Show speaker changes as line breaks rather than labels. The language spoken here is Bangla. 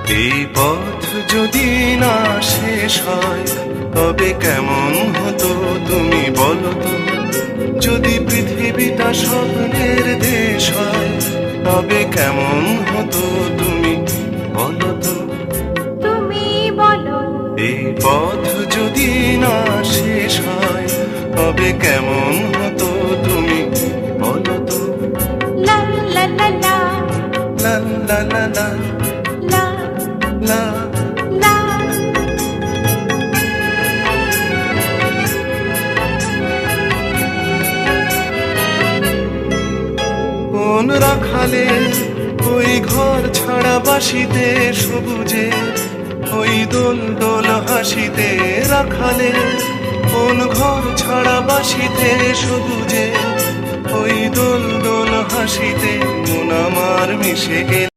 এই পথ যদি না শেষ হয় তবে কেমন হতো তুমি বলো তো। যদি পৃথিবীটা স্বপ্নের দেশ হয় তবে কেমন হতো তুমি বলো তো।
তুমি বলো
এই পথ যদি না শেষ হয় তবে কেমন হতো তুমি বলো তো।
লা লা লা লা
লা লা লা লা
লা
লা।
লা।
কোন রাখালে ওই ঘর ছাড়া বাসিতে সবুজে ওই দোল দোল হাসিতে রাখালে কোন ঘর ছাড়া বাসিতে সবুজে ওই দোল দোল হাসিতে মন আমার মিশে গেল।